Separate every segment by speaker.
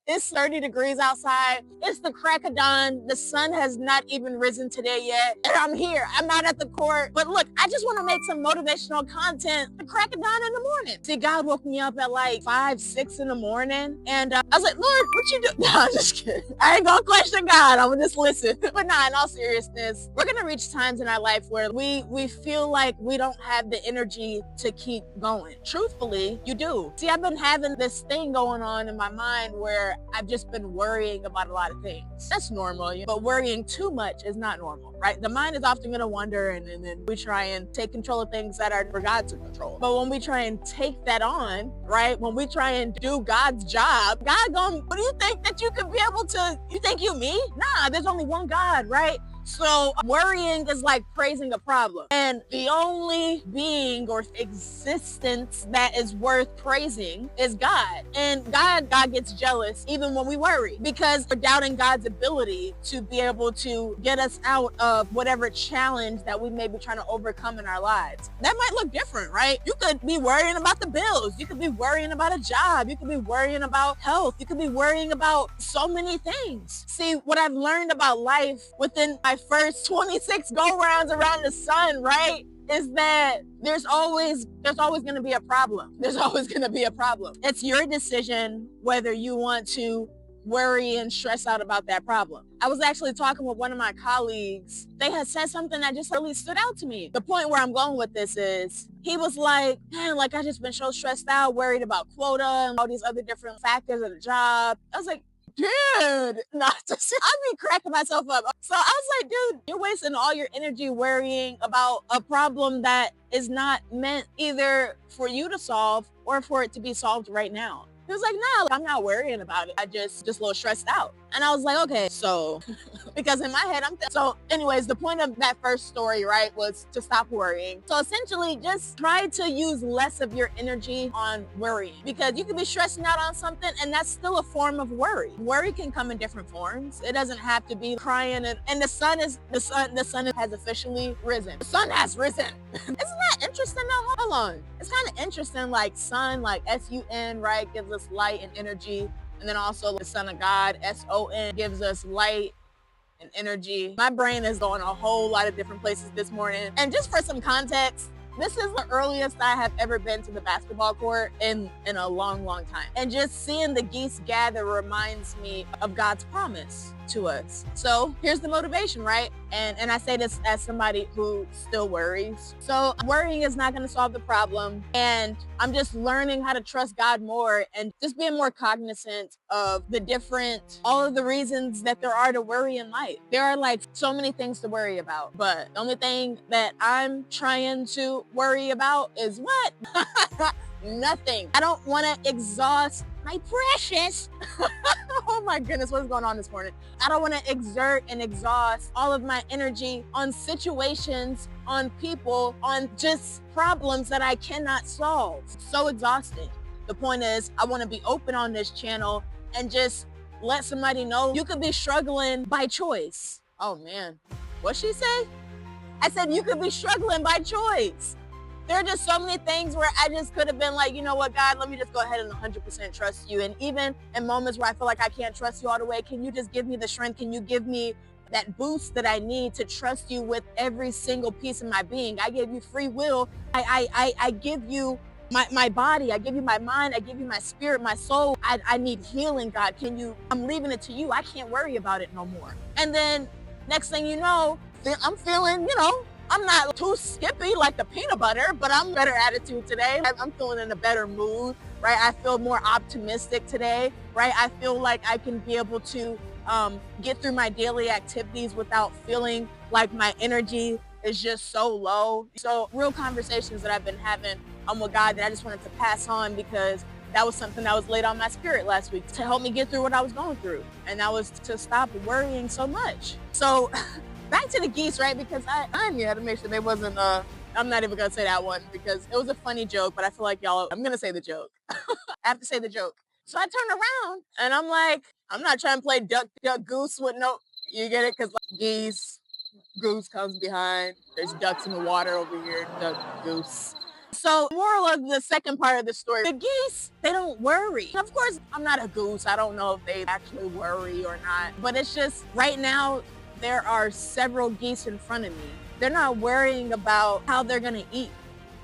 Speaker 1: It's 30 degrees outside. It's the crack of dawn. The sun has not even risen today yet. And I'm here. I'm not at the court. But look, I just want to make some motivational content the crack of dawn in the morning. See, God woke me up at like 5, 6 in the morning. And I was like, Lord, what you do? No, I'm just kidding. I ain't going to question God. I'm going to just listen. But nah, in all seriousness, we're going to reach times in our life where we feel like we don't have the energy to keep going. Truthfully, you do. See, I've been having this thing going on in my mind where I've just been worrying about a lot of things. That's normal, but worrying too much is not normal, right? The mind is often going to wander, and then we try and take control of things that are for God to control. But when we try and take that on, right? When we try and do God's job, God going, what do you think that you could be able to, you think you me? Nah, there's only one God, right? So worrying is like praising a problem. And the only being or existence that is worth praising is God. And God gets jealous even when we worry, because we're doubting God's ability to be able to get us out of whatever challenge that we may be trying to overcome in our lives. That might look different, right? You could be worrying about the bills. You could be worrying about a job. You could be worrying about health. You could be worrying about so many things. See, what I've learned about life within my first 26 go-rounds around the sun, right, is that there's always going to be a problem. There's always going to be a problem. It's your decision whether you want to worry and stress out about that problem. I was actually talking with one of my colleagues. They had said something that just really stood out to me. The point where I'm going with this is, he was like, man, like, I just been so stressed out, worried about quota and all these other different factors of the job. I was like, dude, not just, I'd be cracking myself up. So I was like, dude, you're wasting all your energy worrying about a problem that is not meant either for you to solve or for it to be solved right now. He was like, nah, I'm not worrying about it. I just a little stressed out. And I was like, okay, so, because in my head, so anyways, the point of that first story, right, was to stop worrying. So essentially just try to use less of your energy on worrying, because you could be stressing out on something and that's still a form of worry. Worry can come in different forms. It doesn't have to be crying and the sun has officially risen. The sun has risen. Isn't that interesting though? Hold on. It's kind of interesting, like sun, like S-U-N, right, gives us light and energy. And then also the Son of God, S-O-N, gives us light and energy. My brain is going a whole lot of different places this morning. And just for some context, this is the earliest I have ever been to the basketball court in a long, long time. And just seeing the geese gather reminds me of God's promise to us. So here's the motivation, right? And I say this as somebody who still worries. So worrying is not going to solve the problem. And I'm just learning how to trust God more and just being more cognizant of all of the reasons that there are to worry in life. There are like so many things to worry about, but the only thing that I'm trying to worry about is what? Nothing. I don't want to exhaust my precious. Oh my goodness, what's going on this morning? I don't want to exert and exhaust all of my energy on situations, on people, on just problems that I cannot solve. So exhausting. The point is, I want to be open on this channel and just let somebody know you could be struggling by choice. Oh man, what'd she say? I said you could be struggling by choice. There are just so many things where I just could have been like, you know what, God, let me just go ahead and 100% trust you. And even in moments where I feel like I can't trust you all the way, can you just give me the strength? Can you give me that boost that I need to trust you with every single piece of my being? I gave you free will. I give you my body. I give you my mind. I give you my spirit, my soul. I need healing, God. I'm leaving it to you. I can't worry about it no more. And then next thing you know, I'm feeling, I'm not too skippy like the peanut butter, but I'm better attitude today. I'm feeling in a better mood, right? I feel more optimistic today, right? I feel like I can be able to get through my daily activities without feeling like my energy is just so low. So real conversations that I've been having with God that I just wanted to pass on, because that was something that was laid on my spirit last week to help me get through what I was going through. And that was to stop worrying so much. So back to the geese, right? Because I had to make sure they wasn't, I'm not even gonna say that one because it was a funny joke, but I feel like I'm gonna say the joke. I have to say the joke. So I turn around and I'm like, I'm not trying to play duck, duck, goose with you get it? Cause like geese, goose comes behind. There's ducks in the water over here, duck, goose. So moral of the second part of the story, the geese, they don't worry. Of course, I'm not a goose. I don't know if they actually worry or not. But it's just right now, there are several geese in front of me. They're not worrying about how they're going to eat.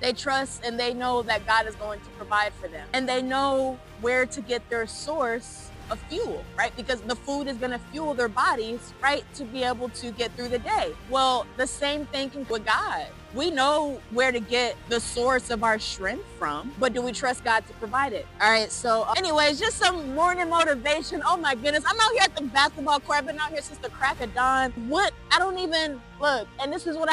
Speaker 1: They trust and they know that God is going to provide for them. And they know where to get their source of fuel, right? Because the food is going to fuel their bodies, right? To be able to get through the day. Well, the same thing with God. We know where to get the source of our strength from, but do we trust God to provide it? All right, so anyways, just some morning motivation. Oh my goodness, I'm out here at the basketball court. I've been out here since the crack of dawn. What? I don't even, look, and this is what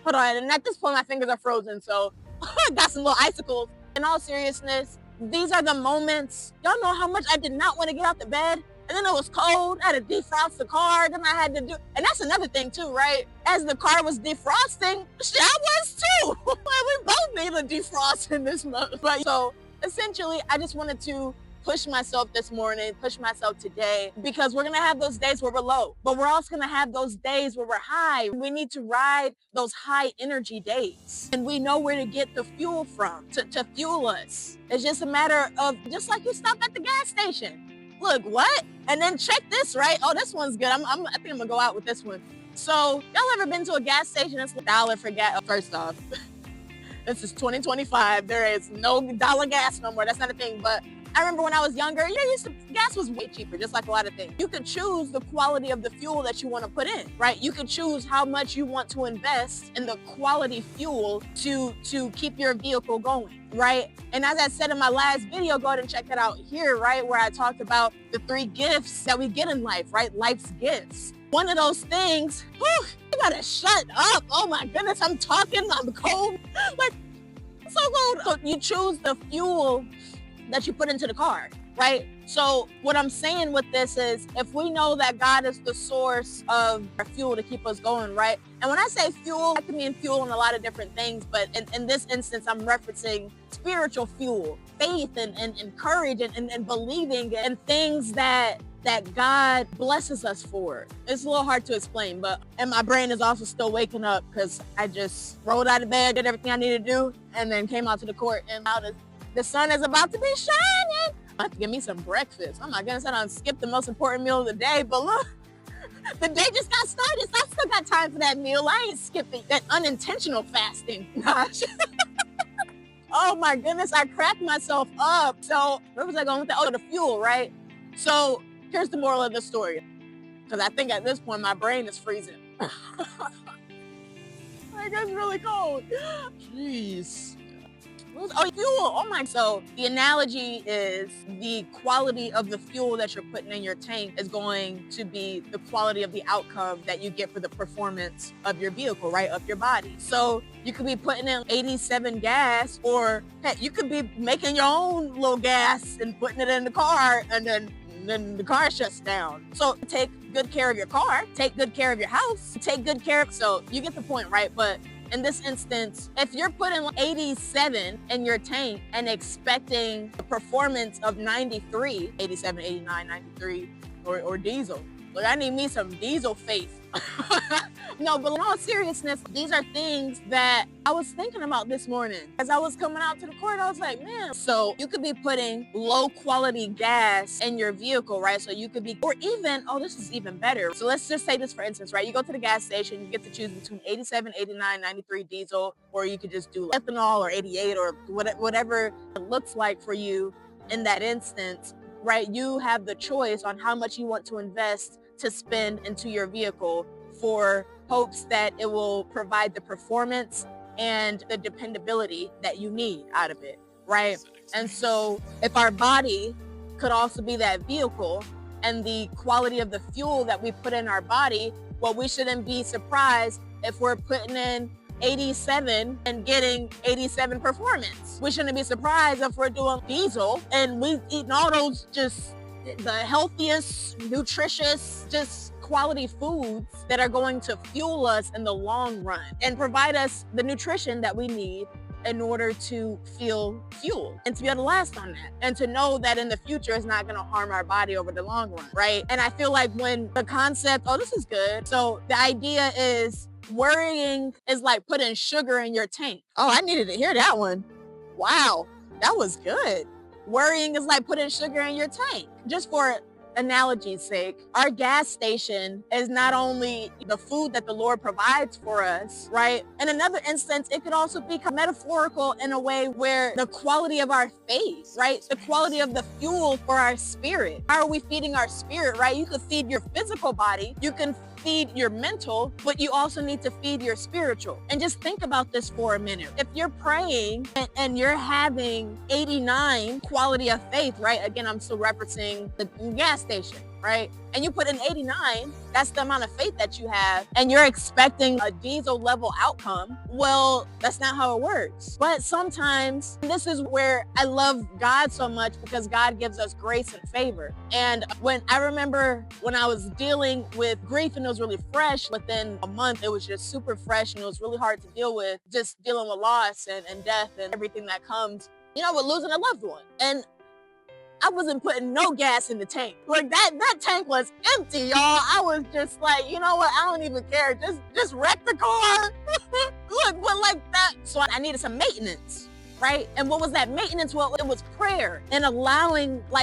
Speaker 1: hold on, and at this point my fingers are frozen, so I got some little icicles. In all seriousness, these are the moments, y'all know how much I did not want to get out the bed. And then it was cold. I had to defrost the car. Then I had to do, and that's another thing too, right? As the car was defrosting, I was too. We both need a defrost in this month. But so essentially, I just wanted to push myself this morning, push myself today, because we're going to have those days where we're low, but we're also going to have those days where we're high. We need to ride those high energy days. And we know where to get the fuel from to fuel us. It's just a matter of, just like you stop at the gas station. Look, what? And then check this, right? Oh, this one's good. I think I'm gonna go out with this one. So y'all ever been to a gas station? It's $1 for gas. First off, this is 2025. There is no dollar gas no more. That's not a thing. But I remember when I was younger, gas was way cheaper, just like a lot of things. You could choose the quality of the fuel that you want to put in, right? You could choose how much you want to invest in the quality fuel to keep your vehicle going, right? And as I said in my last video, go ahead and check that out here, right? Where I talked about the 3 gifts that we get in life, right? Life's gifts. One of those things, whew, you gotta shut up. Oh my goodness, I'm talking, I'm cold. Like, so cold. So you choose the fuel that you put into the car, right? So what I'm saying with this is, if we know that God is the source of our fuel to keep us going, right? And when I say fuel, I can mean fuel in a lot of different things, but in this instance, I'm referencing spiritual fuel, faith and courage and believing and things that God blesses us for. It's a little hard to explain, and my brain is also still waking up because I just rolled out of bed, did everything I needed to do, and then came out to the court, and now the sun is about to be shining. I have to get me some breakfast. Oh my goodness, I done skipped the most important meal of the day, but look, the day just got started, so I still got time for that meal. I ain't skipping that unintentional fasting. Gosh. Oh my goodness, I cracked myself up. So where was I going with that? Oh, the fuel, right? So here's the moral of the story, because I think at this point my brain is freezing. Like, it's really cold. Jeez. Oh, fuel. Oh my. So the analogy is the quality of the fuel that you're putting in your tank is going to be the quality of the outcome that you get for the performance of your vehicle, right? Of your body. So you could be putting in 87 gas, or heck, you could be making your own little gas and putting it in the car, and then the car shuts down. So take good care of your car, take good care of your house, take good care of, so you get the point, right? But in this instance, if you're putting 87 in your tank and expecting a performance of 93, 87, 89, 93, or diesel, look, I need me some diesel faith. No, but in all seriousness, these are things that I was thinking about this morning. As I was coming out to the court, I was like, man, so you could be putting low quality gas in your vehicle, right? So you could be, or even, oh, this is even better. So let's just say this for instance, right? You go to the gas station, you get to choose between 87, 89, 93 diesel, or you could just do ethanol or 88 or whatever it looks like for you in that instance, right? You have the choice on how much you want to invest to spend into your vehicle for hopes that it will provide the performance and the dependability that you need out of it, right? And so if our body could also be that vehicle and the quality of the fuel that we put in our body, well, we shouldn't be surprised if we're putting in 87 and getting 87 performance. We shouldn't be surprised if we're doing diesel and we eating all those just the healthiest, nutritious, just quality foods that are going to fuel us in the long run and provide us the nutrition that we need in order to feel fueled and to be able to last on that and to know that in the future it's not going to harm our body over the long run, right? And I feel like when the concept, oh, this is good. So the idea is worrying is like putting sugar in your tank. Oh, I needed to hear that one. Wow, that was good. Worrying is like putting sugar in your tank. Just for analogy's sake, our gas station is not only the food that the Lord provides for us, right? In another instance, it could also be metaphorical in a way where the quality of our faith, right? The quality of the fuel for our spirit. How are we feeding our spirit, right? You could feed your physical body, you can feed your mental, but you also need to feed your spiritual. And just think about this for a minute. If you're praying and you're having 89 quality of faith, right? Again, I'm still referencing the gas station, right? And you put in 89, that's the amount of faith that you have, and you're expecting a diesel level outcome. Well, that's not how it works. But sometimes, this is where I love God so much, because God gives us grace and favor. And when I remember when I was dealing with grief and it was really fresh, within a month, it was just super fresh and it was really hard to deal with, just dealing with loss and death and everything that comes, with losing a loved one. And I wasn't putting no gas in the tank. Like that tank was empty, y'all. I was just like, you know what? I don't even care. Just wreck the car. Look, but like that. So I needed some maintenance, right? And what was that maintenance? Well, it was prayer and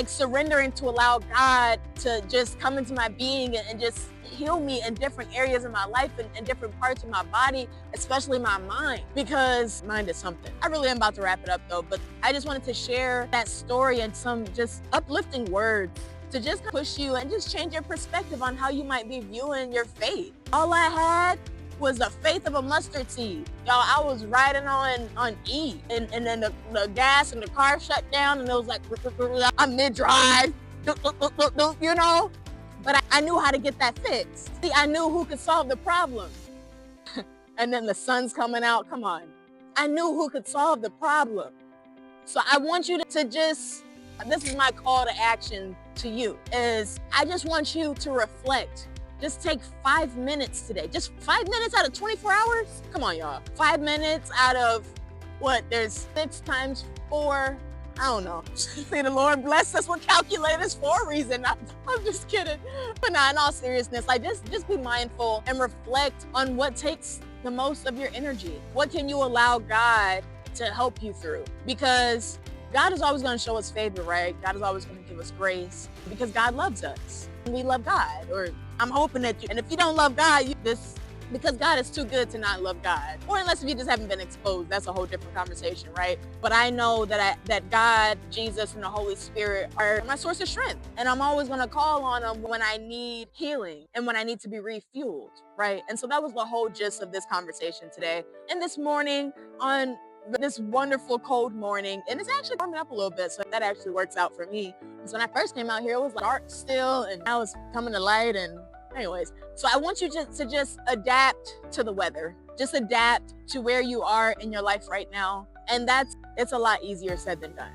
Speaker 1: surrendering to allow God to just come into my being and just heal me in different areas of my life and different parts of my body, especially my mind, because mind is something. I really am about to wrap it up though, but I just wanted to share that story and some just uplifting words to just push you and just change your perspective on how you might be viewing your faith. All I had was the faith of a mustard seed. Y'all, I was riding on E, and then the gas and the car shut down, and it was like, I'm mid-drive, But I knew how to get that fixed. See, I knew who could solve the problem. And then the sun's coming out, come on. I knew who could solve the problem. So I want you to this is my call to action to you, is I just want you to reflect. Just take 5 minutes today. Just 5 minutes out of 24 hours? Come on, y'all. 5 minutes out of there's 6 times 4. I don't know. See, the Lord bless us with calculators for a reason. I'm just kidding. But nah, in all seriousness, just be mindful and reflect on what takes the most of your energy. What can you allow God to help you through? Because God is always going to show us favor, right? God is always going to give us grace, because God loves us. We love God, or I'm hoping that you, and if you don't love God, because God is too good to not love God. Or unless if you just haven't been exposed, that's a whole different conversation, right? But I know that God, Jesus, and the Holy Spirit are my source of strength. And I'm always gonna call on them when I need healing and when I need to be refueled, right? And so that was the whole gist of this conversation today. And this morning, on this wonderful cold morning, and it's actually warming up a little bit, so that actually works out for me. Because when I first came out here, it was dark still, and now it's coming to light. And anyways, so I want you to just adapt to the weather. Just adapt to where you are in your life right now. And it's a lot easier said than done,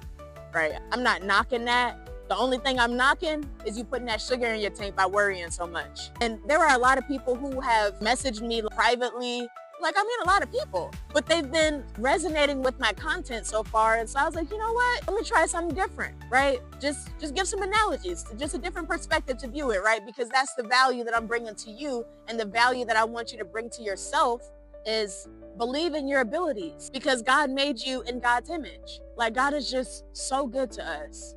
Speaker 1: right? I'm not knocking that. The only thing I'm knocking is you putting that sugar in your tank by worrying so much. And there are a lot of people who have messaged me privately. A lot of people, but they've been resonating with my content so far. And so I was like, you know what? Let me try something different, right? Just give some analogies, just a different perspective to view it, right? Because that's the value that I'm bringing to you, and the value that I want you to bring to yourself is believe in your abilities, because God made you in God's image. God is just so good to us.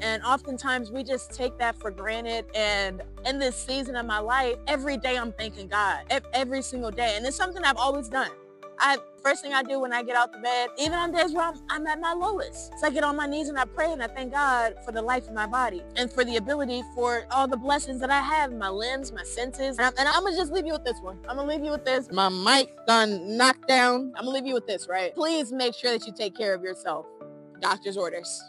Speaker 1: And oftentimes we just take that for granted. And in this season of my life, every day I'm thanking God, every single day. And it's something I've always done. First thing I do when I get out the bed, even on days where I'm at my lowest, so I get on my knees and I pray and I thank God for the life of my body and for the ability, for all the blessings that I have, my limbs, my senses. And I'm gonna just leave you with this one. I'm gonna leave you with this. My mic done knocked down. I'm gonna leave you with this, right? Please make sure that you take care of yourself. Doctor's orders.